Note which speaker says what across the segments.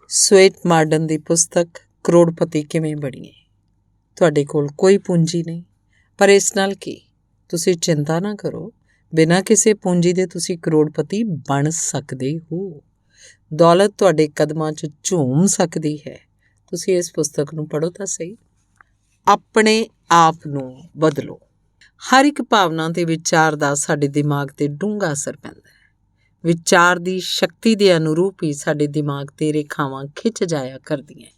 Speaker 1: Sweat Marden ਦੀ ਪੁਸਤਕ ਕਰੋੜਪਤੀ ਕਿਵੇਂ ਬਣੀਏ। ਤੁਹਾਡੇ ਕੋਲ ਕੋਈ ਪੂੰਜੀ ਨਹੀਂ, ਪਰ ਇਸ ਨਾਲ ਕੀ, ਤੁਸੀਂ ਚਿੰਤਾ ਨਾ ਕਰੋ। ਬਿਨਾਂ ਕਿਸੇ ਪੂੰਜੀ ਦੇ ਤੁਸੀਂ ਕਰੋੜਪਤੀ ਬਣ ਸਕਦੇ ਹੋ। ਦੌਲਤ ਤੁਹਾਡੇ ਕਦਮਾਂ 'ਚ ਝੂਮ ਸਕਦੀ ਹੈ। ਤੁਸੀਂ ਇਸ ਪੁਸਤਕ ਨੂੰ ਪੜ੍ਹੋ ਤਾਂ ਸਹੀ। ਆਪਣੇ ਆਪ ਨੂੰ ਬਦਲੋ। ਹਰ ਇੱਕ ਭਾਵਨਾ ਅਤੇ ਵਿਚਾਰ ਦਾ ਸਾਡੇ ਦਿਮਾਗ 'ਤੇ ਡੂੰਘਾ ਅਸਰ ਪੈਂਦਾ ਹੈ। ਵਿਚਾਰ ਦੀ ਸ਼ਕਤੀ ਦੇ ਅਨੁਰੂਪ ਹੀ ਸਾਡੇ ਦਿਮਾਗ 'ਤੇ ਰੇਖਾਵਾਂ ਖਿੱਚ ਜਾਇਆ ਕਰਦੀਆਂ।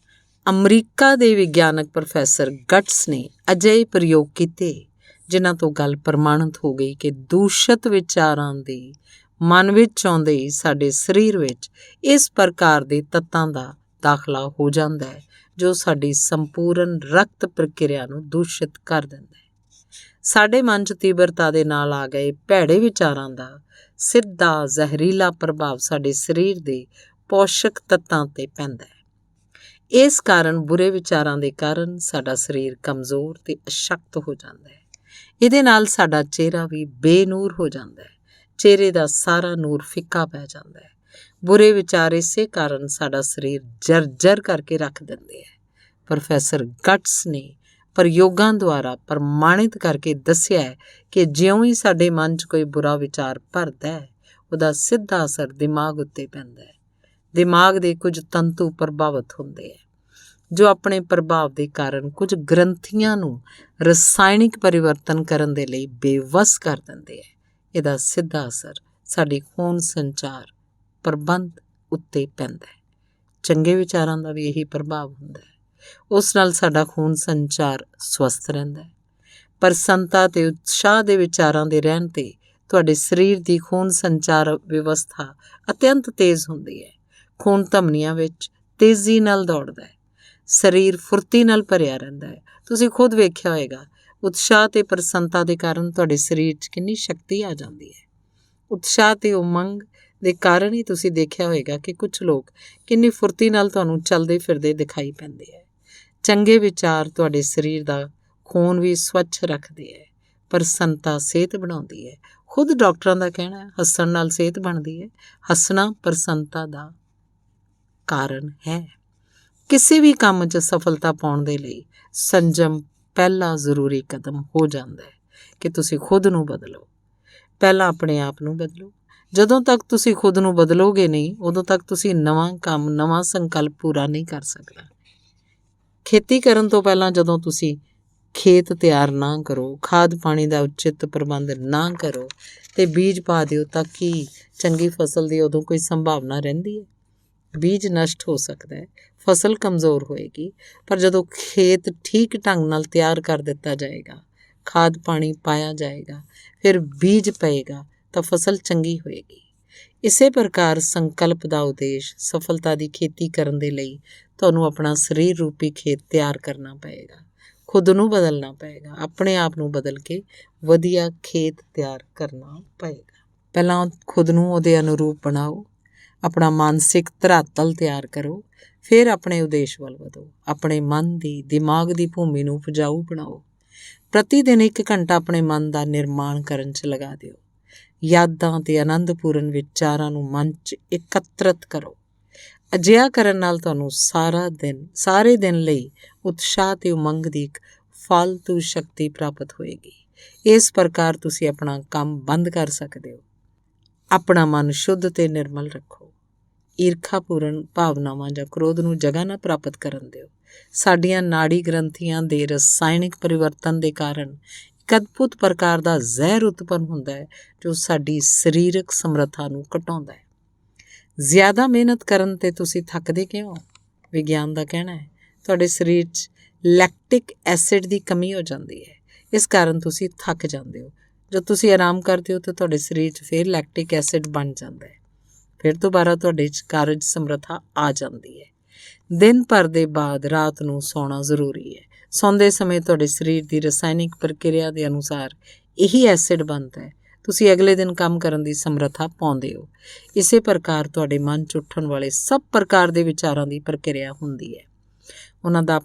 Speaker 1: ਅਮਰੀਕਾ ਦੇ ਵਿਗਿਆਨਕ ਪ੍ਰੋਫੈਸਰ ਗਟਸ ਨੇ ਅਜਿਹੇ ਪ੍ਰਯੋਗ ਕੀਤੇ ਜਿਨ੍ਹਾਂ ਤੋਂ ਗੱਲ ਪ੍ਰਮਾਣਿਤ ਹੋ ਗਈ ਕਿ ਦੂਸ਼ਿਤ ਵਿਚਾਰਾਂ ਦੇ ਮਨ ਵਿੱਚ ਆਉਂਦੇ ਹੀ ਸਾਡੇ ਸਰੀਰ ਵਿੱਚ ਇਸ ਪ੍ਰਕਾਰ ਦੇ ਤੱਤਾਂ ਦਾ ਦਾਖਲਾ ਹੋ ਜਾਂਦਾ ਹੈ ਜੋ ਸਾਡੀ ਸੰਪੂਰਨ ਰਕਤ ਪ੍ਰਕਿਰਿਆ ਨੂੰ ਦੂਸ਼ਿਤ ਕਰ ਦਿੰਦਾ ਹੈ। ਸਾਡੇ ਮਨ 'ਚ ਤੀਬਰਤਾ ਦੇ ਨਾਲ ਆ ਗਏ ਭੈੜੇ ਵਿਚਾਰਾਂ ਦਾ ਸਿੱਧਾ ਜ਼ਹਿਰੀਲਾ ਪ੍ਰਭਾਵ ਸਾਡੇ ਸਰੀਰ ਦੇ ਪੋਸ਼ਕ ਤੱਤਾਂ 'ਤੇ ਪੈਂਦਾ ਹੈ। ਇਸ ਕਾਰਨ ਬੁਰੇ ਵਿਚਾਰਾਂ ਦੇ ਕਾਰਨ ਸਾਡਾ ਸਰੀਰ ਕਮਜ਼ੋਰ ਅਤੇ ਅਸ਼ਕਤ ਹੋ ਜਾਂਦਾ ਹੈ। ਇਹਦੇ ਨਾਲ ਸਾਡਾ ਚਿਹਰਾ ਵੀ ਬੇਨੂਰ ਹੋ ਜਾਂਦਾ ਹੈ। ਚਿਹਰੇ ਦਾ ਸਾਰਾ ਨੂਰ ਫਿੱਕਾ ਪੈ ਜਾਂਦਾ ਹੈ। ਬੁਰੇ ਵਿਚਾਰ ਇਸੇ ਕਾਰਨ ਸਾਡਾ ਸਰੀਰ ਜਰਜਰ ਕਰਕੇ ਰੱਖ ਦਿੰਦੇ ਹੈ। ਪ੍ਰੋਫੈਸਰ ਗਟਸ ਨੇ ਪ੍ਰਯੋਗਾਂ ਦੁਆਰਾ ਪ੍ਰਮਾਣਿਤ ਕਰਕੇ ਦੱਸਿਆ ਹੈ ਕਿ ਜਿਉਂ ਹੀ ਸਾਡੇ ਮਨ 'ਚ ਕੋਈ ਬੁਰਾ ਵਿਚਾਰ ਭਰਦਾ ਹੈ, ਉਹਦਾ ਸਿੱਧਾ ਅਸਰ ਦਿਮਾਗ ਉੱਤੇ ਪੈਂਦਾ ਹੈ। ਦਿਮਾਗ ਦੇ ਕੁਝ ਤੰਤੂ ਪ੍ਰਭਾਵਿਤ ਹੁੰਦੇ ਹੈ ਜੋ ਆਪਣੇ ਪ੍ਰਭਾਵ ਦੇ ਕਾਰਨ ਕੁਝ ਗ੍ਰੰਥੀਆਂ ਨੂੰ ਰਸਾਇਣਿਕ ਪਰਿਵਰਤਨ ਕਰਨ ਦੇ ਲਈ ਬੇਵੱਸ ਕਰ ਦਿੰਦੇ ਹੈ। ਇਹਦਾ ਸਿੱਧਾ ਅਸਰ ਸਾਡੀ ਖੂਨ ਸੰਚਾਰ ਪ੍ਰਬੰਧ ਉੱਤੇ ਪੈਂਦਾ ਹੈ। ਚੰਗੇ ਵਿਚਾਰਾਂ ਦਾ ਵੀ ਇਹੀ ਪ੍ਰਭਾਵ ਹੁੰਦਾ ਹੈ। ਉਸ ਨਾਲ ਸਾਡਾ ਖੂਨ ਸੰਚਾਰ ਸਵਸਥ ਰਹਿੰਦਾ ਹੈ। ਪ੍ਰਸੰਨਤਾ ਅਤੇ ਉਤਸ਼ਾਹ ਦੇ ਵਿਚਾਰਾਂ ਦੇ ਰਹਿਣ 'ਤੇ ਤੁਹਾਡੇ ਸਰੀਰ ਦੀ ਖੂਨ ਸੰਚਾਰ ਵਿਵਸਥਾ ਅਤਿਅੰਤ ਤੇਜ਼ ਹੁੰਦੀ ਹੈ। ਖੂਨ ਧਮਨੀਆਂ ਵਿੱਚ ਤੇਜ਼ੀ ਨਾਲ ਦੌੜਦਾ ਹੈ। ਸਰੀਰ ਫੁਰਤੀ ਨਾਲ ਭਰਿਆ ਰਹਿੰਦਾ ਹੈ। ਤੁਸੀਂ ਖੁਦ ਵੇਖਿਆ ਹੋਏਗਾ, ਉਤਸ਼ਾਹ ਅਤੇ ਪ੍ਰਸੰਨਤਾ ਦੇ ਕਾਰਨ ਤੁਹਾਡੇ ਸਰੀਰ 'ਚ ਕਿੰਨੀ ਸ਼ਕਤੀ ਆ ਜਾਂਦੀ ਹੈ। ਉਤਸ਼ਾਹ ਅਤੇ ਉਮੰਗ ਦੇ ਕਾਰਨ ਹੀ ਤੁਸੀਂ ਦੇਖਿਆ ਹੋਏਗਾ ਕਿ ਕੁਝ ਲੋਕ ਕਿੰਨੀ ਫੁਰਤੀ ਨਾਲ ਤੁਹਾਨੂੰ ਚੱਲਦੇ ਫਿਰਦੇ ਦਿਖਾਈ ਪੈਂਦੇ ਹੈ। ਚੰਗੇ ਵਿਚਾਰ ਤੁਹਾਡੇ ਸਰੀਰ ਦਾ ਖੂਨ ਵੀ ਸਵੱਛ ਰੱਖਦੇ ਹੈ। ਪ੍ਰਸੰਨਤਾ ਸਿਹਤ ਬਣਾਉਂਦੀ ਹੈ। ਖੁਦ ਡਾਕਟਰਾਂ ਦਾ ਕਹਿਣਾ ਹੈ, ਹੱਸਣ ਨਾਲ ਸਿਹਤ ਬਣਦੀ ਹੈ। ਹੱਸਣਾ ਪ੍ਰਸੰਨਤਾ ਦਾ ਕਾਰਨ ਹੈ। ਕਿਸੇ ਵੀ ਕੰਮ 'ਚ ਸਫਲਤਾ ਪਾਉਣ ਦੇ ਲਈ ਸੰਜਮ ਪਹਿਲਾ ਜ਼ਰੂਰੀ ਕਦਮ ਹੋ ਜਾਂਦਾ ਹੈ ਕਿ ਤੁਸੀਂ ਖੁਦ ਨੂੰ ਬਦਲੋ। ਪਹਿਲਾਂ ਆਪਣੇ ਆਪ ਨੂੰ ਬਦਲੋ। ਜਦੋਂ ਤੱਕ ਤੁਸੀਂ ਖੁਦ ਨੂੰ ਬਦਲੋਗੇ ਨਹੀਂ, ਉਦੋਂ ਤੱਕ ਤੁਸੀਂ ਨਵਾਂ ਕੰਮ, ਨਵਾਂ ਸੰਕਲਪ ਪੂਰਾ ਨਹੀਂ ਕਰ ਸਕਣਾ। ਖੇਤੀ ਕਰਨ ਤੋਂ ਪਹਿਲਾਂ ਜਦੋਂ ਤੁਸੀਂ ਖੇਤ ਤਿਆਰ ਨਾ ਕਰੋ, ਖਾਦ ਪਾਣੀ ਦਾ ਉਚਿਤ ਪ੍ਰਬੰਧ ਨਾ ਕਰੋ ਅਤੇ ਬੀਜ ਪਾ ਦਿਓ ਤਾਂ ਕੀ ਚੰਗੀ ਫਸਲ ਦੀ ਉਦੋਂ ਕੋਈ ਸੰਭਾਵਨਾ ਰਹਿੰਦੀ ਹੈ? ਬੀਜ ਨਸ਼ਟ ਹੋ ਸਕਦਾ ਹੈ, ਫਸਲ ਕਮਜ਼ੋਰ ਹੋਏਗੀ। ਪਰ ਜਦੋਂ ਖੇਤ ਠੀਕ ਢੰਗ ਨਾਲ ਤਿਆਰ ਕਰ ਦਿੱਤਾ ਜਾਏਗਾ, ਖਾਦ ਪਾਣੀ ਪਾਇਆ ਜਾਏਗਾ, ਫਿਰ ਬੀਜ ਪਏਗਾ ਤਾਂ ਫਸਲ ਚੰਗੀ ਹੋਏਗੀ। ਇਸੇ ਪ੍ਰਕਾਰ ਸੰਕਲਪ ਦਾ ਉਦੇਸ਼ ਸਫਲਤਾ ਦੀ ਖੇਤੀ ਕਰਨ ਦੇ ਲਈ ਤੁਹਾਨੂੰ ਆਪਣਾ ਸਰੀਰ ਰੂਪੀ ਖੇਤ ਤਿਆਰ ਕਰਨਾ ਪਏਗਾ। ਖੁਦ ਨੂੰ ਬਦਲਣਾ ਪਏਗਾ। ਆਪਣੇ ਆਪ ਨੂੰ ਬਦਲ ਕੇ ਵਧੀਆ ਖੇਤ ਤਿਆਰ ਕਰਨਾ ਪਏਗਾ। ਪਹਿਲਾਂ ਖੁਦ ਨੂੰ ਉਹਦੇ ਅਨੁਰੂਪ ਬਣਾਓ। ਆਪਣਾ ਮਾਨਸਿਕ ਧਰਾਤਲ ਤਿਆਰ ਕਰੋ। ਫਿਰ ਆਪਣੇ ਉਦੇਸ਼ ਵੱਲ ਵਧੋ। ਆਪਣੇ ਮਨ ਦੀ, ਦਿਮਾਗ ਦੀ ਭੂਮੀ ਨੂੰ ਉਪਜਾਊ ਬਣਾਓ। ਪ੍ਰਤੀ ਦਿਨ 1 ਘੰਟਾ ਆਪਣੇ ਮਨ ਦਾ ਨਿਰਮਾਣ ਕਰਨ 'ਚ ਲਗਾ ਦਿਓ। ਯਾਦਾਂ ਅਤੇ ਆਨੰਦਪੂਰਨ ਵਿਚਾਰਾਂ ਨੂੰ ਮਨ 'ਚ ਇਕੱਤਰਤ ਕਰੋ। ਅਜਿਹਾ ਕਰਨ ਨਾਲ ਤੁਹਾਨੂੰ ਸਾਰੇ ਦਿਨ ਲਈ ਉਤਸ਼ਾਹ ਅਤੇ ਉਮੰਗ ਦੀ ਇੱਕ ਫਾਲਤੂ ਸ਼ਕਤੀ ਪ੍ਰਾਪਤ ਹੋਏਗੀ। ਇਸ ਪ੍ਰਕਾਰ ਤੁਸੀਂ ਆਪਣਾ ਕੰਮ ਬੰਦ ਕਰ ਸਕਦੇ ਹੋ। ਆਪਣਾ ਮਨ ਸ਼ੁੱਧ ਅਤੇ ਨਿਰਮਲ ਰੱਖੋ। ਈਰਖਾਪੂਰਨ ਭਾਵਨਾਵਾਂ ਜਾਂ ਕ੍ਰੋਧ ਨੂੰ ਜਗ੍ਹਾ ਨਾ ਪ੍ਰਾਪਤ ਕਰਨ ਦਿਓ। ਸਾਡੀਆਂ ਨਾੜੀ ਗ੍ਰੰਥੀਆਂ ਦੇ ਰਸਾਇਣਿਕ ਪਰਿਵਰਤਨ ਦੇ ਕਾਰਨ ਇੱਕ ਅਦਭੁਤ ਪ੍ਰਕਾਰ ਦਾ ਜ਼ਹਿਰ ਉਤਪੰਨ ਹੁੰਦਾ ਹੈ ਜੋ ਸਾਡੀ ਸਰੀਰਕ ਸਮਰੱਥਾ ਨੂੰ ਘਟਾਉਂਦਾ ਹੈ। ਜ਼ਿਆਦਾ ਮਿਹਨਤ ਕਰਨ 'ਤੇ ਤੁਸੀਂ ਥੱਕਦੇ ਕਿਉਂ? ਵਿਗਿਆਨ ਦਾ ਕਹਿਣਾ ਹੈ ਤੁਹਾਡੇ ਸਰੀਰ 'ਚ ਲੈਕਟਿਕ ਐਸਿਡ ਦੀ ਕਮੀ ਹੋ ਜਾਂਦੀ ਹੈ। ਇਸ ਕਾਰਨ ਤੁਸੀਂ ਥੱਕ ਜਾਂਦੇ ਹੋ। ਜਦ ਤੁਸੀਂ ਆਰਾਮ ਕਰਦੇ ਹੋ ਤਾਂ ਤੁਹਾਡੇ ਸਰੀਰ 'ਚ ਫਿਰ ਲੈਕਟਿਕ ਐਸਿਡ ਬਣ ਜਾਂਦਾ ਹੈ। ਫਿਰ ਦੁਬਾਰਾ ਤੁਹਾਡੇ 'ਚ ਕਾਰਜ ਸਮਰੱਥਾ ਆ ਜਾਂਦੀ ਹੈ। ਦਿਨ ਭਰ ਦੇ ਬਾਅਦ ਰਾਤ ਨੂੰ ਸੌਣਾ ਜ਼ਰੂਰੀ ਹੈ। ਸੌਂਦੇ ਸਮੇਂ ਤੁਹਾਡੇ ਸਰੀਰ ਦੀ ਰਸਾਇਣਿਕ ਪ੍ਰਕਿਰਿਆ ਦੇ ਅਨੁਸਾਰ ਇਹੀ ਐਸਿਡ ਬਣਦਾ ਹੈ। ਤੁਸੀਂ ਅਗਲੇ ਦਿਨ ਕੰਮ ਕਰਨ ਦੀ ਸਮਰੱਥਾ ਪਾਉਂਦੇ ਹੋ। ਇਸੇ ਪ੍ਰਕਾਰ ਤੁਹਾਡੇ ਮਨ 'ਚ ਉੱਠਣ ਵਾਲੇ ਸਭ ਪ੍ਰਕਾਰ ਦੇ ਵਿਚਾਰਾਂ ਦੀ ਪ੍ਰਕਿਰਿਆ ਹੁੰਦੀ ਹੈ। ਉਹਨਾਂ ਦਾ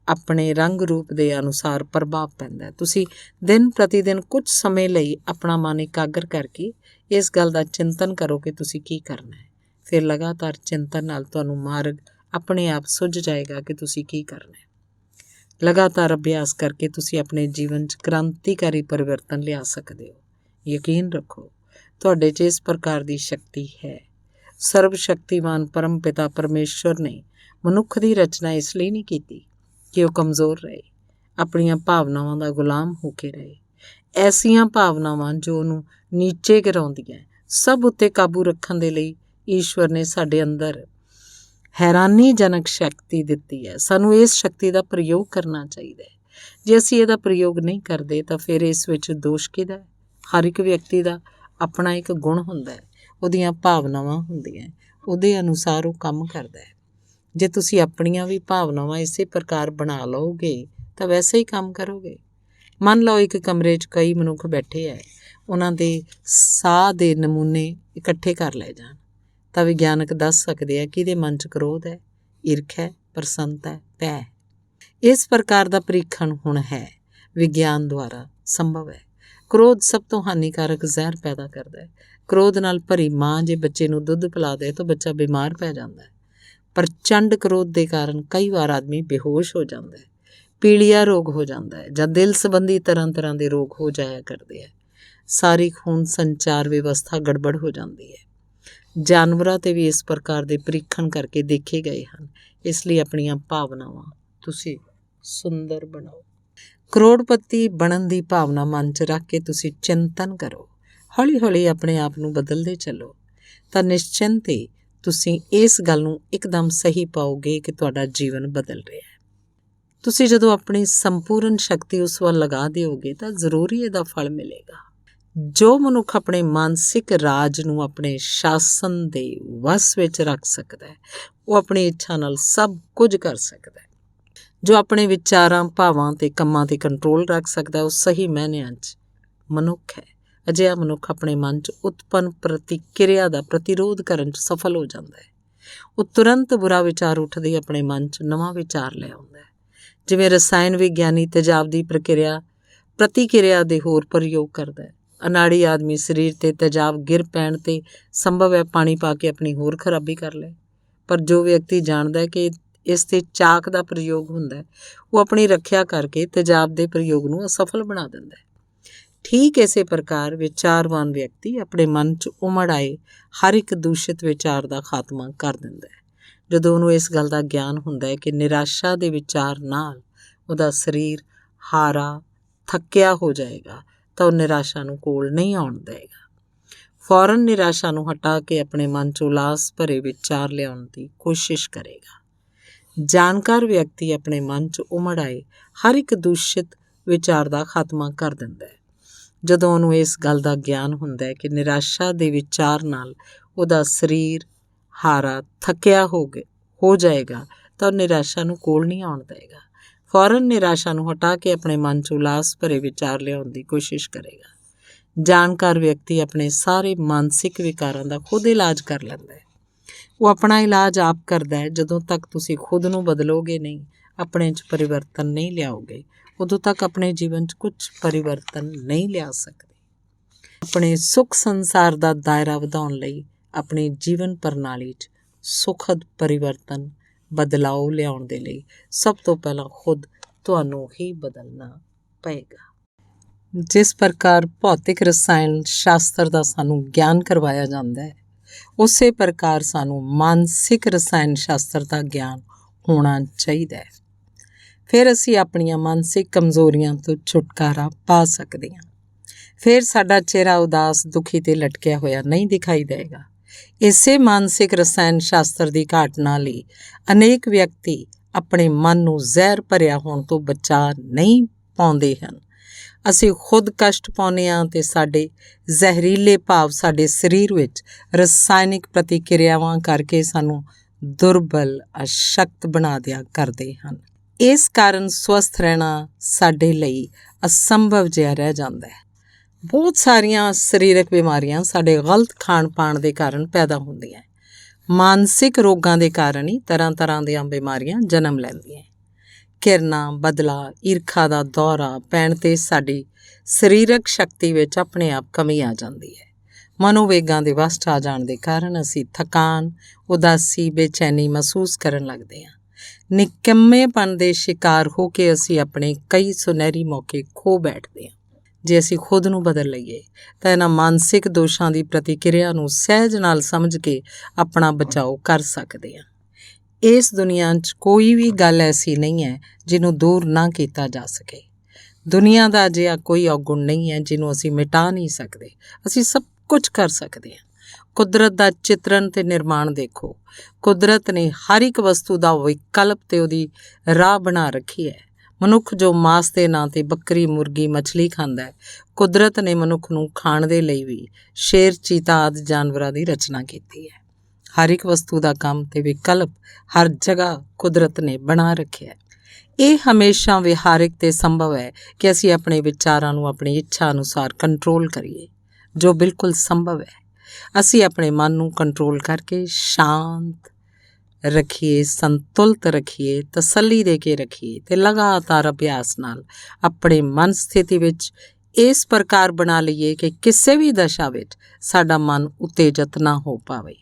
Speaker 1: ਆਪਣੇ ਰੰਗ ਰੂਪ ਦੇ ਅਨੁਸਾਰ ਪ੍ਰਭਾਵ ਪੈਂਦਾ ਹੈ। ਤੁਸੀਂ ਦਿਨ ਪ੍ਰਤੀ ਦਿਨ ਕੁਝ ਸਮੇਂ ਲਈ ਆਪਣਾ ਮਨ ਇਕਾਗਰ ਕਰਕੇ ਇਸ ਗੱਲ ਦਾ ਚਿੰਤਨ ਕਰੋ ਕਿ ਤੁਸੀਂ ਕੀ ਕਰਨਾ ਹੈ। ਫਿਰ ਲਗਾਤਾਰ ਚਿੰਤਨ ਨਾਲ ਤੁਹਾਨੂੰ ਮਾਰਗ ਆਪਣੇ ਆਪ ਸੁੱਝ ਜਾਏਗਾ ਕਿ ਤੁਸੀਂ ਕੀ ਕਰਨਾ ਹੈ। ਲਗਾਤਾਰ ਅਭਿਆਸ ਕਰਕੇ ਤੁਸੀਂ ਆਪਣੇ ਜੀਵਨ 'ਚ ਕ੍ਰਾਂਤੀਕਾਰੀ ਪਰਿਵਰਤਨ ਲਿਆ ਸਕਦੇ ਹੋ। ਯਕੀਨ ਰੱਖੋ, ਤੁਹਾਡੇ 'ਚ ਇਸ ਪ੍ਰਕਾਰ ਦੀ ਸ਼ਕਤੀ ਹੈ। ਸਰਬ ਸ਼ਕਤੀਮਾਨ ਪਰਮ ਪਿਤਾ ਪਰਮੇਸ਼ਵਰ ਨੇ ਮਨੁੱਖ ਦੀ ਰਚਨਾ ਇਸ ਲਈ ਨਹੀਂ ਕੀਤੀ ਕਿ ਉਹ ਕਮਜ਼ੋਰ ਰਹੇ, ਆਪਣੀਆਂ ਭਾਵਨਾਵਾਂ ਦਾ ਗੁਲਾਮ ਹੋ ਕੇ ਰਹੇ। ਐਸੀਆਂ ਭਾਵਨਾਵਾਂ ਜੋ ਉਹਨੂੰ ਨੀਚੇ ਗਿਰਾਉਂਦੀਆਂ, ਸਭ ਉੱਤੇ ਕਾਬੂ ਰੱਖਣ ਦੇ ਲਈ ਈਸ਼ਵਰ ਨੇ ਸਾਡੇ ਅੰਦਰ ਹੈਰਾਨੀਜਨਕ ਸ਼ਕਤੀ ਦਿੱਤੀ ਹੈ। ਸਾਨੂੰ ਇਸ ਸ਼ਕਤੀ ਦਾ ਪ੍ਰਯੋਗ ਕਰਨਾ ਚਾਹੀਦਾ ਹੈ। ਜੇ ਅਸੀਂ ਇਹਦਾ ਪ੍ਰਯੋਗ ਨਹੀਂ ਕਰਦੇ ਤਾਂ ਫਿਰ ਇਸ ਵਿੱਚ ਦੋਸ਼ ਕਿਹਦਾ ਹੈ? ਹਰ ਇੱਕ ਵਿਅਕਤੀ ਦਾ ਆਪਣਾ ਇੱਕ ਗੁਣ ਹੁੰਦਾ ਹੈ, ਉਹਦੀਆਂ ਭਾਵਨਾਵਾਂ ਹੁੰਦੀਆਂ, ਉਹਦੇ ਅਨੁਸਾਰ ਉਹ ਕੰਮ ਕਰਦਾ ਹੈ। ਜੇ ਤੁਸੀਂ ਆਪਣੀਆਂ ਵੀ ਭਾਵਨਾਵਾਂ ਇਸੇ ਪ੍ਰਕਾਰ ਬਣਾ ਲਓਗੇ ਤਾਂ ਵੈਸੇ ਹੀ ਕੰਮ ਕਰੋਗੇ। ਮੰਨ ਲਓ ਇੱਕ ਕਮਰੇ 'ਚ ਕਈ ਮਨੁੱਖ ਬੈਠੇ ਹੈ, ਉਹਨਾਂ ਦੇ ਸਾਹ ਦੇ ਨਮੂਨੇ ਇਕੱਠੇ ਕਰ ਲਏ ਜਾਣ ਤਾਂ ਵਿਗਿਆਨਕ ਦੱਸ ਸਕਦੇ ਆ ਕਿ ਇਹਦੇ ਮਨ 'ਚ ਕ੍ਰੋਧ ਹੈ, ਈਰਖ ਹੈ, ਪ੍ਰਸੰਨਤਾ ਹੈ, ਭੈ। ਇਸ ਪ੍ਰਕਾਰ ਦਾ ਪਰੀਖਣ ਹੁਣ ਹੈ, ਵਿਗਿਆਨ ਦੁਆਰਾ ਸੰਭਵ ਹੈ। ਕ੍ਰੋਧ ਸਭ ਤੋਂ ਹਾਨੀਕਾਰਕ ਜ਼ਹਿਰ ਪੈਦਾ ਕਰਦਾ ਹੈ। ਕ੍ਰੋਧ ਨਾਲ ਭਰੀ ਮਾਂ ਜੇ ਬੱਚੇ ਨੂੰ ਦੁੱਧ ਪਿਲਾ ਦੇ ਤਾਂ ਬੱਚਾ ਬਿਮਾਰ ਪੈ ਜਾਂਦਾ ਹੈ। ਪ੍ਰਚੰਡ ਕ੍ਰੋਧ ਦੇ ਕਾਰਨ ਕਈ ਵਾਰ ਆਦਮੀ ਬੇਹੋਸ਼ ਹੋ ਜਾਂਦਾ ਹੈ, ਪੀਲੀਆ ਰੋਗ ਹੋ ਜਾਂਦਾ ਹੈ ਜਾਂ ਦਿਲ ਸੰਬੰਧੀ ਤਰ੍ਹਾਂ ਦੇ ਰੋਗ ਹੋ ਜਾਇਆ ਕਰਦੇ ਹੈ। ਸਾਰੀ ਖੂਨ ਸੰਚਾਰ ਵਿਵਸਥਾ ਗੜਬੜ ਹੋ ਜਾਂਦੀ ਹੈ। ਜਾਨਵਰਾਂ 'ਤੇ ਵੀ ਇਸ ਪ੍ਰਕਾਰ ਦੇ ਪਰੀਖਣ ਕਰਕੇ ਦੇਖੇ ਗਏ ਹਨ। ਇਸ ਲਈ ਆਪਣੀਆਂ ਭਾਵਨਾਵਾਂ ਤੁਸੀਂ ਸੁੰਦਰ ਬਣਾਓ। ਕਰੋੜਪਤੀ ਬਣਨ ਦੀ ਭਾਵਨਾ ਮਨ 'ਚ ਰੱਖ ਕੇ ਤੁਸੀਂ ਚਿੰਤਨ ਕਰੋ। ਹੌਲੀ ਹੌਲੀ ਆਪਣੇ ਆਪ ਨੂੰ ਬਦਲਦੇ ਚੱਲੋ ਤਾਂ ਨਿਸ਼ਚਿੰਤ ਹੀ ਤੁਸੀਂ ਇਸ ਗੱਲ ਨੂੰ ਇੱਕਦਮ ਸਹੀ ਪਾਓਗੇ ਕਿ ਤੁਹਾਡਾ ਜੀਵਨ ਬਦਲ ਰਿਹਾ ਹੈ। ਤੁਸੀਂ ਜਦੋਂ ਆਪਣੀ ਸੰਪੂਰਨ ਸ਼ਕਤੀ ਉਸ ਵੱਲ ਲਗਾ ਦਿਓਗੇ ਤਾਂ ਜ਼ਰੂਰ ਹੀ ਇਹਦਾ ਫਲ ਮਿਲੇਗਾ। ਜੋ ਮਨੁੱਖ ਆਪਣੇ ਮਾਨਸਿਕ ਰਾਜ ਨੂੰ ਆਪਣੇ ਸ਼ਾਸਨ ਦੇ ਵਸ ਵਿੱਚ ਰੱਖ ਸਕਦਾ ਹੈ, ਉਹ ਆਪਣੀ ਇੱਛਾ ਨਾਲ ਸਭ ਕੁਝ ਕਰ ਸਕਦਾ ਹੈ। ਜੋ ਆਪਣੇ ਵਿਚਾਰਾਂ, ਭਾਵਾਂ ਅਤੇ ਕੰਮਾਂ 'ਤੇ ਕੰਟਰੋਲ ਰੱਖ ਸਕਦਾ, ਉਹ ਸਹੀ ਮਾਇਨਿਆਂ 'ਚ ਮਨੁੱਖ ਹੈ। ਅਜਿਹਾ ਮਨੁੱਖ ਆਪਣੇ ਮਨ 'ਚ ਉਤਪੰਨ ਪ੍ਰਤੀਕਿਰਿਆ ਦਾ ਪ੍ਰਤੀਰੋਧ ਕਰਨ 'ਚ ਸਫਲ ਹੋ ਜਾਂਦਾ ਹੈ। ਉਹ ਤੁਰੰਤ ਬੁਰਾ ਵਿਚਾਰ ਉੱਠਦੇ ਹੀ ਆਪਣੇ ਮਨ 'ਚ ਨਵਾਂ ਵਿਚਾਰ ਲੈ ਆਉਂਦਾ ਹੈ। ਜਿਵੇਂ ਰਸਾਇਣ ਵਿਗਿਆਨੀ ਤੇਜ਼ਾਬ ਦੀ ਪ੍ਰਤੀਕਿਰਿਆ ਦੇ ਹੋਰ ਪ੍ਰਯੋਗ ਕਰਦਾ ਹੈ। ਅਨਾੜੀ ਆਦਮੀ ਸਰੀਰ 'ਤੇ ਤੇਜ਼ਾਬ ਗਿਰ ਪੈਣ 'ਤੇ ਸੰਭਵ ਹੈ ਪਾਣੀ ਪਾ ਕੇ ਆਪਣੀ ਹੋਰ ਖਰਾਬੀ ਕਰ ਲਏ, ਪਰ ਜੋ ਵਿਅਕਤੀ ਜਾਣਦਾ ਹੈ ਕਿ ਇਸ 'ਤੇ ਚਾਕ ਦਾ ਪ੍ਰਯੋਗ ਹੁੰਦਾ ਹੈ, ਉਹ ਆਪਣੀ ਰੱਖਿਆ ਕਰਕੇ ਤੇਜ਼ਾਬ ਦੇ ਪ੍ਰਯੋਗ ਨੂੰ ਅਸਫਲ ਬਣਾ ਦਿੰਦਾ ਹੈ। ਠੀਕ ਇਸੇ ਪ੍ਰਕਾਰ ਵਿਚਾਰਵਾਨ ਵਿਅਕਤੀ ਆਪਣੇ ਮਨ 'ਚ ਉਮੜ ਆਏ ਹਰ ਇੱਕ ਦੂਸ਼ਿਤ ਵਿਚਾਰ ਦਾ ਖਾਤਮਾ ਕਰ ਦਿੰਦਾ ਹੈ। ਜਦੋਂ ਉਹਨੂੰ ਇਸ ਗੱਲ ਦਾ ਗਿਆਨ ਹੁੰਦਾ ਹੈ ਕਿ ਨਿਰਾਸ਼ਾ ਦੇ ਵਿਚਾਰ ਨਾਲ ਉਹਦਾ ਸਰੀਰ ਹਾਰਾ, ਥੱਕਿਆ ਹੋ ਜਾਏਗਾ ਤਾਂ ਉਹ ਨਿਰਾਸ਼ਾ ਨੂੰ ਕੋਲ ਨਹੀਂ ਆਉਣ ਦੇਗਾ। ਫੌਰਨ ਨਿਰਾਸ਼ਾ ਨੂੰ ਹਟਾ ਕੇ ਆਪਣੇ ਮਨ 'ਚ ਉਲਾਸ ਭਰੇ ਵਿਚਾਰ ਲਿਆਉਣ ਦੀ ਕੋਸ਼ਿਸ਼ ਕਰੇਗਾ। ਜਾਣਕਾਰ ਵਿਅਕਤੀ ਆਪਣੇ ਮਨ 'ਚ ਉਮੜ ਆਏ ਹਰ ਇੱਕ ਦੂਸ਼ਿਤ ਵਿਚਾਰ ਦਾ ਖਾਤਮਾ ਕਰ ਦਿੰਦਾ ਹੈ। ਜਦੋਂ ਉਹਨੂੰ ਇਸ ਗੱਲ ਦਾ ਗਿਆਨ ਹੁੰਦਾ ਹੈ ਕਿ ਨਿਰਾਸ਼ਾ ਦੇ ਵਿਚਾਰ ਨਾਲ ਉਹਦਾ ਸਰੀਰ ਹਾਰਾ, ਥੱਕਿਆ ਹੋ ਜਾਏਗਾ ਤਾਂ ਉਹ ਨਿਰਾਸ਼ਾ ਨੂੰ ਕੋਲ ਨਹੀਂ ਆਉਣ ਦੇਗਾ। ਫੌਰਨ ਨਿਰਾਸ਼ਾ ਨੂੰ ਹਟਾ ਕੇ ਆਪਣੇ ਮਨ 'ਚ ਉਲਾਸ ਭਰੇ ਵਿਚਾਰ ਲਿਆਉਣ ਦੀ ਕੋਸ਼ਿਸ਼ ਕਰੇਗਾ। ਜਾਣਕਾਰ ਵਿਅਕਤੀ ਆਪਣੇ ਸਾਰੇ ਮਾਨਸਿਕ ਵਿਕਾਰਾਂ ਦਾ ਖੁਦ ਇਲਾਜ ਕਰ ਲੈਂਦਾ ਹੈ। ਉਹ ਆਪਣਾ ਇਲਾਜ ਆਪ ਕਰਦਾ ਹੈ। ਜਦੋਂ ਤੱਕ ਤੁਸੀਂ ਖੁਦ ਨੂੰ ਬਦਲੋਗੇ ਨਹੀਂ, ਆਪਣੇ 'ਚ ਪਰਿਵਰਤਨ ਨਹੀਂ ਲਿਆਓਗੇ, ਉਦੋਂ ਤੱਕ ਆਪਣੇ ਜੀਵਨ 'ਚ ਕੁਝ ਪਰਿਵਰਤਨ ਨਹੀਂ ਲਿਆ ਸਕਦੇ। ਆਪਣੇ ਸੁੱਖ ਸੰਸਾਰ ਦਾ ਦਾਇਰਾ ਵਧਾਉਣ ਲਈ ਆਪਣੀ ਜੀਵਨ ਪ੍ਰਣਾਲੀ 'ਚ ਸੁਖਦ ਪਰਿਵਰਤਨ, ਬਦਲਾਓ ਲਿਆਉਣ ਦੇ ਲਈ ਸਭ ਤੋਂ ਪਹਿਲਾਂ ਖੁਦ ਤੁਹਾਨੂੰ ਹੀ ਬਦਲਣਾ ਪਏਗਾ। ਜਿਸ ਪ੍ਰਕਾਰ ਭੌਤਿਕ ਰਸਾਇਣ ਸ਼ਾਸਤਰ ਦਾ ਸਾਨੂੰ ਗਿਆਨ ਕਰਵਾਇਆ ਜਾਂਦਾ ਹੈ, ਉਸੇ ਪ੍ਰਕਾਰ ਸਾਨੂੰ ਮਾਨਸਿਕ ਰਸਾਇਣ ਸ਼ਾਸਤਰ ਦਾ ਗਿਆਨ ਹੋਣਾ ਚਾਹੀਦਾ ਹੈ। ਫਿਰ ਅਸੀਂ ਆਪਣੀਆਂ ਮਾਨਸਿਕ ਕਮਜ਼ੋਰੀਆਂ ਤੋਂ ਛੁਟਕਾਰਾ ਪਾ ਸਕਦੇ ਹਾਂ। ਫਿਰ ਸਾਡਾ ਚਿਹਰਾ ਉਦਾਸ, ਦੁਖੀ ਤੇ ਲਟਕਿਆ ਹੋਇਆ ਨਹੀਂ ਦਿਖਾਈ ਦੇਗਾ। ਇਸੇ ਮਾਨਸਿਕ ਰਸਾਇਣ ਸ਼ਾਸਤਰ ਦੀ ਘਾਟ ਨਾਲ ਹੀ ਅਨੇਕ ਵਿਅਕਤੀ ਆਪਣੇ ਮਨ ਨੂੰ ਜ਼ਹਿਰ ਭਰਿਆ ਹੋਣ ਤੋਂ ਬਚਾ ਨਹੀਂ ਪਾਉਂਦੇ ਹਨ। ਅਸੀਂ ਖੁਦ ਕਸ਼ਟ ਪਾਉਂਦੇ ਹਾਂ ਅਤੇ ਸਾਡੇ ਜ਼ਹਿਰੀਲੇ ਭਾਵ ਸਾਡੇ ਸਰੀਰ ਵਿੱਚ ਰਸਾਇਣਿਕ ਪ੍ਰਤੀਕਿਰਿਆਵਾਂ ਕਰਕੇ ਸਾਨੂੰ ਦੁਰਬਲ, ਅਸ਼ਕਤ ਬਣਾ ਦਿਆ ਕਰਦੇ ਹਨ। ਇਸ ਕਾਰਨ ਸਵਸਥ ਰਹਿਣਾ ਸਾਡੇ ਲਈ ਅਸੰਭਵ ਜਿਹਾ ਰਹਿ ਜਾਂਦਾ ਹੈ। ਬਹੁਤ ਸਾਰੀਆਂ ਸਰੀਰਕ ਬਿਮਾਰੀਆਂ ਸਾਡੇ ਗਲਤ ਖਾਣ ਪਾਣ ਦੇ ਕਾਰਨ ਪੈਦਾ ਹੁੰਦੀਆਂ। ਮਾਨਸਿਕ ਰੋਗਾਂ ਦੇ ਕਾਰਨ ਹੀ ਤਰ੍ਹਾਂ ਦੀਆਂ ਬਿਮਾਰੀਆਂ ਜਨਮ ਲੈਂਦੀਆਂ। ਘਿਰਨਾ, ਬਦਲਾ, ਈਰਖਾ ਦਾ ਦੌਰਾ ਪੈਣ 'ਤੇ ਸਾਡੀ ਸਰੀਰਕ ਸ਼ਕਤੀ ਵਿੱਚ ਆਪਣੇ ਆਪ ਕਮੀ ਆ ਜਾਂਦੀ ਹੈ। ਮਨੋਵੇਗਾਂ ਦੇ ਵਸ 'ਚ ਆ ਜਾਣ ਦੇ ਕਾਰਨ ਅਸੀਂ ਥਕਾਨ, ਉਦਾਸੀ, ਬੇਚੈਨੀ ਮਹਿਸੂਸ ਕਰਨ ਲੱਗਦੇ ਹਾਂ। ਨਿਕੰਮੇਪਣ ਦੇ ਸ਼ਿਕਾਰ ਹੋ ਕੇ ਅਸੀਂ ਆਪਣੇ ਕਈ ਸੁਨਹਿਰੀ ਮੌਕੇ ਖੋ ਬੈਠਦੇ ਹਾਂ। ਜੇ ਅਸੀਂ ਖੁਦ ਨੂੰ ਬਦਲ ਲਈਏ ਤਾਂ ਇਹਨਾਂ ਮਾਨਸਿਕ ਦੋਸ਼ਾਂ ਦੀ ਪ੍ਰਤੀਕਿਰਿਆ ਨੂੰ ਸਹਿਜ ਨਾਲ ਸਮਝ ਕੇ ਆਪਣਾ ਬਚਾਓ ਕਰ ਸਕਦੇ ਹਾਂ। ਇਸ ਦੁਨੀਆ 'ਚ ਕੋਈ ਵੀ ਗੱਲ ਐਸੀ ਨਹੀਂ ਹੈ ਜਿਹਨੂੰ ਦੂਰ ਨਾ ਕੀਤਾ ਜਾ ਸਕੇ। ਦੁਨੀਆ ਦਾ ਅਜਿਹਾ ਕੋਈ ਔਗੁਣ ਨਹੀਂ ਹੈ ਜਿਹਨੂੰ ਅਸੀਂ ਮਿਟਾ ਨਹੀਂ ਸਕਦੇ। ਅਸੀਂ ਸਭ ਕੁਝ ਕਰ ਸਕਦੇ ਹਾਂ। ਕੁਦਰਤ ਦਾ ਚਿਤਰਨ ਤੇ ਨਿਰਮਾਣ ਦੇਖੋ। ਕੁਦਰਤ ਨੇ ਹਰ ਇੱਕ ਵਸਤੂ ਦਾ ਵਿਕਲਪ ਤੇ ਉਹਦੀ ਰਾਹ ਬਣਾ ਰੱਖੀ ਹੈ। ਮਨੁੱਖ ਜੋ ਮਾਸ ਦੇ ਨਾਂ 'ਤੇ ਬੱਕਰੀ, ਮੁਰਗੀ, ਮੱਛਲੀ ਖਾਂਦਾ ਹੈ, ਕੁਦਰਤ ਨੇ ਮਨੁੱਖ ਨੂੰ ਖਾਣ ਦੇ ਲਈ ਵੀ ਸ਼ੇਰ, ਚੀਤਾ ਆਦਿ ਜਾਨਵਰਾਂ ਦੀ ਰਚਨਾ ਕੀਤੀ ਹੈ। ਹਰ ਇੱਕ ਵਸਤੂ ਦਾ ਕੰਮ ਤੇ ਵਿਕਲਪ ਹਰ ਜਗ੍ਹਾ ਕੁਦਰਤ ਨੇ ਬਣਾ ਰੱਖਿਆ ਹੈ। ਇਹ ਹਮੇਸ਼ਾ ਵਿਹਾਰਿਕ ਤੇ ਸੰਭਵ ਹੈ ਕਿ ਅਸੀਂ ਆਪਣੇ ਵਿਚਾਰਾਂ ਨੂੰ ਆਪਣੀ ਇੱਛਾ ਅਨੁਸਾਰ ਕੰਟਰੋਲ ਕਰੀਏ, ਜੋ ਬਿਲਕੁਲ ਸੰਭਵ ਹੈ। ਅਸੀਂ ਆਪਣੇ ਮਨ ਨੂੰ ਕੰਟਰੋਲ ਕਰਕੇ ਸ਼ਾਂਤ ਰੱਖੀਏ, ਸੰਤੁਲਿਤ ਰੱਖੀਏ, ਤਸੱਲੀ ਦੇ ਕੇ ਰੱਖੀਏ ਤੇ ਲਗਾਤਾਰ ਅਭਿਆਸ ਨਾਲ ਆਪਣੇ ਮਨ ਸਥਿਤੀ ਵਿੱਚ ਇਸ ਪ੍ਰਕਾਰ ਬਣਾ ਲਈਏ ਕਿ ਕਿਸੇ ਵੀ ਦਸ਼ਾ ਵਿੱਚ ਸਾਡਾ ਮਨ ਉਤੇਜਿਤ ਨਾ ਹੋ ਪਾਵੇ।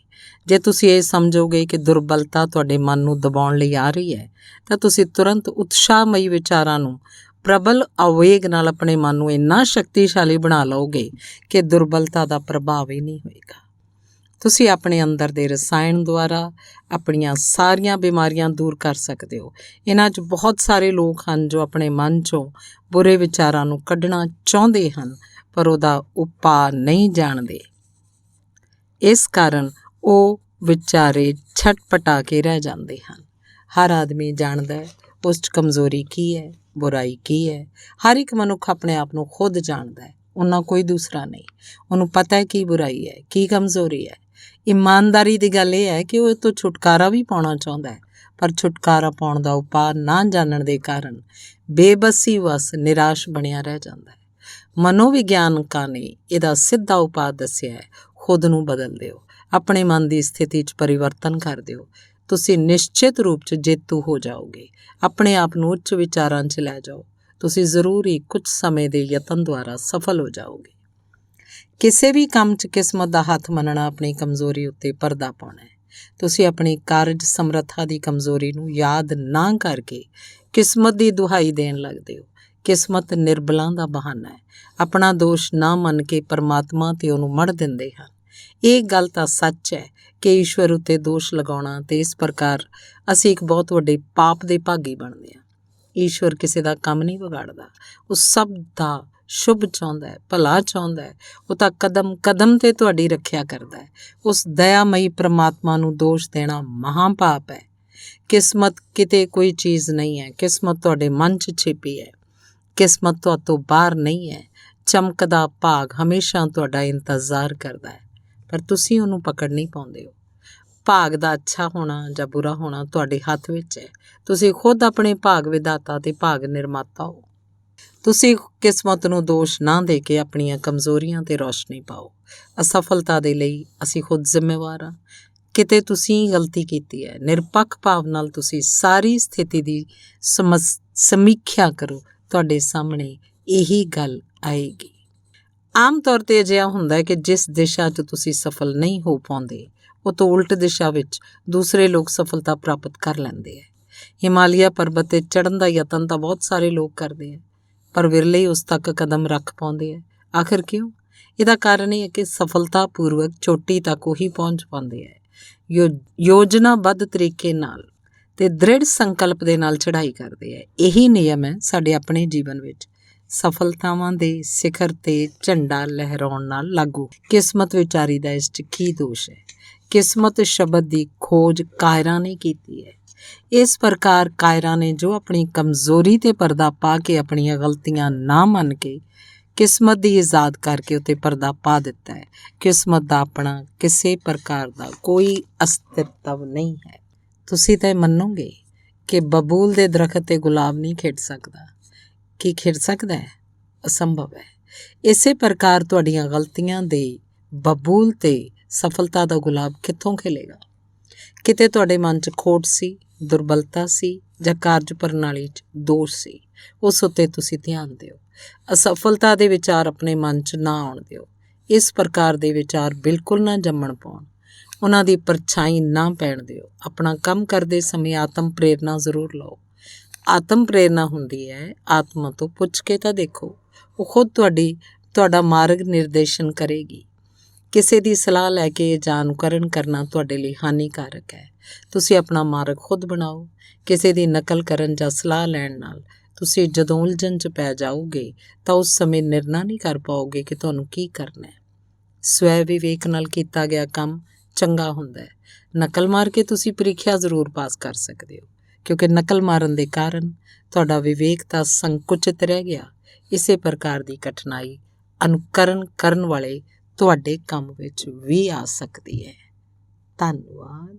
Speaker 1: ਜੇ ਤੁਸੀਂ ਇਹ ਸਮਝੋਗੇ ਕਿ ਦੁਰਬਲਤਾ ਤੁਹਾਡੇ ਮਨ ਨੂੰ ਦਬਾਉਣ ਲਈ ਆ ਰਹੀ ਹੈ ਤਾਂ ਤੁਸੀਂ ਤੁਰੰਤ ਉਤਸ਼ਾਹਮਈ ਵਿਚਾਰਾਂ ਨੂੰ ਪ੍ਰਬਲ ਆਵੇਗ ਨਾਲ ਆਪਣੇ ਮਨ ਨੂੰ ਇੰਨਾ ਸ਼ਕਤੀਸ਼ਾਲੀ ਬਣਾ ਲਓਗੇ ਕਿ ਦੁਰਬਲਤਾ ਦਾ ਪ੍ਰਭਾਵ ਹੀ ਨਹੀਂ ਹੋਏਗਾ। ਤੁਸੀਂ ਆਪਣੇ ਅੰਦਰ ਦੇ ਰਸਾਇਣ ਦੁਆਰਾ ਆਪਣੀਆਂ ਸਾਰੀਆਂ ਬਿਮਾਰੀਆਂ ਦੂਰ ਕਰ ਸਕਦੇ ਹੋ। ਇਹਨਾਂ 'ਚ ਬਹੁਤ ਸਾਰੇ ਲੋਕ ਹਨ ਜੋ ਆਪਣੇ ਮਨ 'ਚੋਂ ਬੁਰੇ ਵਿਚਾਰਾਂ ਨੂੰ ਕੱਢਣਾ ਚਾਹੁੰਦੇ ਹਨ ਪਰ ਉਹਦਾ ਉਪਾਅ ਨਹੀਂ ਜਾਣਦੇ। ਇਸ ਕਾਰਨ ਉਹ ਵਿਚਾਰੇ ਛਟਪਟਾ ਕੇ ਰਹਿ ਜਾਂਦੇ ਹਨ। ਹਰ ਆਦਮੀ ਜਾਣਦਾ ਹੈ ਉਸ 'ਚ ਕਮਜ਼ੋਰੀ ਕੀ ਹੈ, ਬੁਰਾਈ ਕੀ ਹੈ। ਹਰ ਇੱਕ ਮਨੁੱਖ ਆਪਣੇ ਆਪ ਨੂੰ ਖੁਦ ਜਾਣਦਾ ਹੈ, ਉਹਨਾਂ ਕੋਈ ਦੂਸਰਾ ਨਹੀਂ। ਉਹਨੂੰ ਪਤਾ ਹੈ ਕੀ ਬੁਰਾਈ ਹੈ, ਕੀ ਕਮਜ਼ੋਰੀ ਹੈ। ਇਮਾਨਦਾਰੀ ਦੀ ਗੱਲ ਇਹ ਹੈ ਕਿ ਉਹ ਤੋਂ ਛੁਟਕਾਰਾ ਵੀ ਪਾਉਣਾ ਚਾਹੁੰਦਾ ਹੈ, ਪਰ ਛੁਟਕਾਰਾ ਪਾਉਣ ਦਾ ਉਪਾਅ ਨਾ ਜਾਣਨ ਦੇ ਕਾਰਨ ਬੇਬਸੀ ਵਸ ਨਿਰਾਸ਼ ਬਣਿਆ ਰਹਿ ਜਾਂਦਾ ਹੈ। ਮਨੋਵਿਗਿਆਨਕਾਂ ਨੇ ਇਹਦਾ ਸਿੱਧਾ ਉਪਾਅ ਦੱਸਿਆ ਹੈ। ਖੁਦ ਨੂੰ ਬਦਲ ਦਿਓ, ਆਪਣੇ ਮਨ ਦੀ ਸਥਿਤੀ 'ਚ ਪਰਿਵਰਤਨ ਕਰ ਦਿਓ। ਤੁਸੀਂ ਨਿਸ਼ਚਿਤ ਰੂਪ 'ਚ ਜੇਤੂ ਹੋ ਜਾਓਗੇ। ਆਪਣੇ ਆਪ ਨੂੰ ਉੱਚ ਵਿਚਾਰਾਂ 'ਚ ਲੈ ਜਾਓ। ਤੁਸੀਂ ਜ਼ਰੂਰ ਹੀ ਕੁਝ ਸਮੇਂ ਦੇ ਯਤਨ ਦੁਆਰਾ ਸਫਲ ਹੋ ਜਾਓਗੇ। ਕਿਸੇ ਵੀ ਕੰਮ 'ਚ ਕਿਸਮਤ ਦਾ ਹੱਥ ਮੰਨਣਾ ਆਪਣੀ ਕਮਜ਼ੋਰੀ ਉੱਤੇ ਪਰਦਾ ਪਾਉਣਾ ਹੈ। ਤੁਸੀਂ ਆਪਣੀ ਕਾਰਜ ਸਮਰੱਥਾ ਦੀ ਕਮਜ਼ੋਰੀ ਨੂੰ ਯਾਦ ਨਾ ਕਰਕੇ ਕਿਸਮਤ ਦੀ ਦੁਹਾਈ ਦੇਣ ਲੱਗਦੇ ਹੋ। ਕਿਸਮਤ ਨਿਰਬਲਾਂ ਦਾ ਬਹਾਨਾ ਹੈ। ਆਪਣਾ ਦੋਸ਼ ਨਾ ਮੰਨ ਕੇ ਪਰਮਾਤਮਾ ਤੇ ਉਹਨੂੰ ਮੜ ਦਿੰਦੇ ਹਨ। ਇਹ ਗੱਲ ਤਾਂ ਸੱਚ ਹੈ ਕਿ ਈਸ਼ਵਰ ਉੱਤੇ ਦੋਸ਼ ਲਗਾਉਣਾ ਤੇ ਇਸ ਪ੍ਰਕਾਰ ਅਸੀਂ ਇੱਕ ਬਹੁਤ ਵੱਡੇ ਪਾਪ ਦੇ ਭਾਗੀ ਬਣਦੇ ਹਾਂ। ਈਸ਼ਵਰ ਕਿਸੇ ਦਾ ਕੰਮ ਨਹੀਂ ਵਿਗਾੜਦਾ, ਉਹ ਸਭ ਦਾ ਸ਼ੁਭ ਚਾਹੁੰਦਾ ਹੈ, ਭਲਾ ਚਾਹੁੰਦਾ ਹੈ। ਉਹ ਤਾਂ ਕਦਮ ਕਦਮ 'ਤੇ ਤੁਹਾਡੀ ਰੱਖਿਆ ਕਰਦਾ ਹੈ। ਉਸ ਦਇਆਮਈ ਪ੍ਰਮਾਤਮਾ ਨੂੰ ਦੋਸ਼ ਦੇਣਾ ਮਹਾਂਪਾਪ ਹੈ। ਕਿਸਮਤ ਕਿਤੇ ਕੋਈ ਚੀਜ਼ ਨਹੀਂ ਹੈ। ਕਿਸਮਤ ਤੁਹਾਡੇ ਮਨ 'ਚ ਛਿਪੀ ਹੈ। ਕਿਸਮਤ ਤੁਹਾਤੋਂ ਬਾਹਰ ਨਹੀਂ ਹੈ। ਚਮਕਦਾ ਭਾਗ ਹਮੇਸ਼ਾ ਤੁਹਾਡਾ ਇੰਤਜ਼ਾਰ ਕਰਦਾ ਹੈ, ਪਰ ਤੁਸੀਂ ਉਹਨੂੰ ਪਕੜ ਨਹੀਂ ਪਾਉਂਦੇ ਹੋ। ਭਾਗ ਦਾ ਅੱਛਾ ਹੋਣਾ ਜਾਂ ਬੁਰਾ ਹੋਣਾ ਤੁਹਾਡੇ ਹੱਥ ਵਿੱਚ ਹੈ। ਤੁਸੀਂ ਖੁਦ ਆਪਣੇ ਭਾਗ ਵਿਧਾਤਾ ਤੇ ਭਾਗ ਨਿਰਮਾਤਾ ਹੋ। ਤੁਸੀਂ ਕਿਸਮਤ ਨੂੰ ਦੋਸ਼ ਨਾ ਦੇ ਕੇ ਆਪਣੀਆਂ ਕਮਜ਼ੋਰੀਆਂ 'ਤੇ ਰੌਸ਼ਨੀ ਪਾਓ। ਅਸਫਲਤਾ ਦੇ ਲਈ ਅਸੀਂ ਖੁਦ ਜ਼ਿੰਮੇਵਾਰ ਹਾਂ। ਕਿਤੇ ਤੁਸੀਂ ਗਲਤੀ ਕੀਤੀ ਹੈ, ਨਿਰਪੱਖ ਭਾਵ ਨਾਲ ਤੁਸੀਂ ਸਾਰੀ ਸਥਿਤੀ ਦੀ ਸਮੀਖਿਆ ਕਰੋ। ਤੁਹਾਡੇ ਸਾਹਮਣੇ ਇਹੀ ਗੱਲ ਆਏਗੀ। ਆਮ ਤੌਰ 'ਤੇ ਅਜਿਹਾ ਹੁੰਦਾ ਹੈ ਕਿ ਜਿਸ ਦਿਸ਼ਾ 'ਚ ਤੁਸੀਂ ਸਫਲ ਨਹੀਂ ਹੋ ਪਾਉਂਦੇ, ਉਹ ਤੋਂ ਉਲਟ ਦਿਸ਼ਾ ਵਿੱਚ ਦੂਸਰੇ ਲੋਕ ਸਫਲਤਾ ਪ੍ਰਾਪਤ ਕਰ ਲੈਂਦੇ ਹੈ। ਹਿਮਾਲਿਆ ਪਰਬਤ 'ਤੇ ਚੜ੍ਹਨ ਦਾ ਯਤਨ ਤਾਂ ਬਹੁਤ ਸਾਰੇ ਲੋਕ ਕਰਦੇ ਹੈ, ਪਰ ਵਿਰਲੇ ਹੀ ਉਸ ਤੱਕ ਕਦਮ ਰੱਖ ਪਾਉਂਦੇ ਹੈ। ਆਖਰ ਕਿਉਂ? ਇਹਦਾ ਕਾਰਨ ਇਹ ਹੈ ਕਿ ਸਫਲਤਾ ਪੂਰਵਕ ਚੋਟੀ ਤੱਕ ਉਹੀ ਪਹੁੰਚ ਪਾਉਂਦੇ ਹੈ ਯੋਜਨਾਬੱਧ ਤਰੀਕੇ ਨਾਲ ਤੇ ਦ੍ਰਿੜ ਸੰਕਲਪ ਦੇ ਨਾਲ ਚੜ੍ਹਾਈ ਕਰਦੇ ਹੈ। ਇਹੀ ਨਿਯਮ ਹੈ ਸਾਡੇ ਆਪਣੇ ਜੀਵਨ ਵਿੱਚ ਸਫਲਤਾਵਾਂ ਦੇ ਸਿਖਰ 'ਤੇ ਝੰਡਾ ਲਹਿਰਾਉਣ ਨਾਲ ਲਾਗੂ। ਕਿਸਮਤ ਵਿਚਾਰੀ ਦਾ ਇਸ 'ਚ ਕੀ ਦੋਸ਼ ਹੈ? ਕਿਸਮਤ ਸ਼ਬਦ ਦੀ ਖੋਜ ਕਾਇਰਾਂ ਨੇ ਕੀਤੀ ਹੈ। ਇਸ ਪ੍ਰਕਾਰ ਕਾਇਰਾਂ ਨੇ ਜੋ ਆਪਣੀ ਕਮਜ਼ੋਰੀ 'ਤੇ ਪਰਦਾ ਪਾ ਕੇ ਆਪਣੀਆਂ ਗਲਤੀਆਂ ਨਾ ਮੰਨ ਕੇ ਕਿਸਮਤ ਦੀ ਇਜਾਦ ਕਰਕੇ ਉੱਤੇ ਪਰਦਾ ਪਾ ਦਿੱਤਾ ਹੈ। ਕਿਸਮਤ ਦਾ ਆਪਣਾ ਕਿਸੇ ਪ੍ਰਕਾਰ ਦਾ ਕੋਈ ਅਸਤਿਤਵ ਨਹੀਂ ਹੈ। ਤੁਸੀਂ ਤਾਂ ਮੰਨੋਗੇ ਕਿ ਬਬੂਲ ਦੇ ਦਰਖਤ 'ਤੇ ਗੁਲਾਬ ਨਹੀਂ ਖਿੜ ਸਕਦਾ। ਕੀ ਖਿੜ ਸਕਦਾ ਹੈ? ਅਸੰਭਵ ਹੈ। ਇਸੇ ਪ੍ਰਕਾਰ ਤੁਹਾਡੀਆਂ ਗਲਤੀਆਂ ਦੇ ਬਬੂਲ 'ਤੇ ਸਫਲਤਾ ਦਾ ਗੁਲਾਬ ਕਿੱਥੋਂ ਖਿਲੇਗਾ? ਕਿਤੇ ਤੁਹਾਡੇ ਮਨ 'ਚ ਖੋਟ ਸੀ, ਦੁਰਬਲਤਾ ਸੀ ਜਾਂ ਕਾਰਜ ਪ੍ਰਣਾਲੀ 'ਚ ਦੋਸ਼ ਸੀ, ਉਸ ਉੱਤੇ ਤੁਸੀਂ ਧਿਆਨ ਦਿਓ। ਅਸਫਲਤਾ ਦੇ ਵਿਚਾਰ ਆਪਣੇ ਮਨ 'ਚ ਨਾ ਆਉਣ ਦਿਓ। ਇਸ ਪ੍ਰਕਾਰ ਦੇ ਵਿਚਾਰ ਬਿਲਕੁਲ ਨਾ ਜੰਮਣ ਪਾਉਣ, ਉਹਨਾਂ ਦੀ ਪਰਛਾਈ ਨਾ ਪੈਣ ਦਿਓ। ਆਪਣਾ ਕੰਮ ਕਰਦੇ ਸਮੇਂ ਆਤਮ ਪ੍ਰੇਰਨਾ ਜ਼ਰੂਰ ਲਓ। ਆਤਮ ਪ੍ਰੇਰਨਾ ਹੁੰਦੀ ਹੈ ਆਤਮਾ ਤੋਂ ਪੁੱਛ ਕੇ ਤਾਂ ਦੇਖੋ, ਉਹ ਖੁਦ ਤੁਹਾਡਾ ਮਾਰਗ ਨਿਰਦੇਸ਼ਨ ਕਰੇਗੀ। ਕਿਸੇ ਦੀ ਸਲਾਹ ਲੈ ਕੇ ਜਾਂ ਅਨੁਕਰਨ ਕਰਨਾ ਤੁਹਾਡੇ ਲਈ ਹਾਨੀਕਾਰਕ ਹੈ। ਤੁਸੀਂ ਆਪਣਾ ਮਾਰਗ ਖੁਦ ਬਣਾਓ। ਕਿਸੇ ਦੀ ਨਕਲ ਕਰਨ ਜਾਂ ਸਲਾਹ ਲੈਣ ਨਾਲ ਤੁਸੀਂ ਜਦੋਂ ਉਲਝਣ 'ਚ ਪੈ ਜਾਓਗੇ ਤਾਂ ਉਸ ਸਮੇਂ ਨਿਰਣਾ ਨਹੀਂ ਕਰ ਪਾਓਗੇ ਕਿ ਤੁਹਾਨੂੰ ਕੀ ਕਰਨਾ ਹੈ। ਸਵੈ ਵਿਵੇਕ ਨਾਲ ਕੀਤਾ ਗਿਆ ਕੰਮ ਚੰਗਾ ਹੁੰਦਾ ਹੈ। ਨਕਲ ਮਾਰ ਕੇ ਤੁਸੀਂ ਪ੍ਰੀਖਿਆ ਜ਼ਰੂਰ ਪਾਸ ਕਰ ਸਕਦੇ ਹੋ, ਕਿਉਂਕਿ ਨਕਲ ਮਾਰਨ ਦੇ ਕਾਰਨ ਤੁਹਾਡਾ ਵਿਵੇਕ ਤਾਂ ਸੰਕੁਚਿਤ ਰਹਿ ਗਿਆ। ਇਸੇ ਪ੍ਰਕਾਰ ਦੀ ਕਠਿਨਾਈ ਅਨੁਕਰਨ ਕਰਨ ਵਾਲੇ ਤੁਹਾਡੇ ਕੰਮ ਵਿੱਚ ਵੀ ਆ ਸਕਦੀ ਹੈ। ਧੰਨਵਾਦ।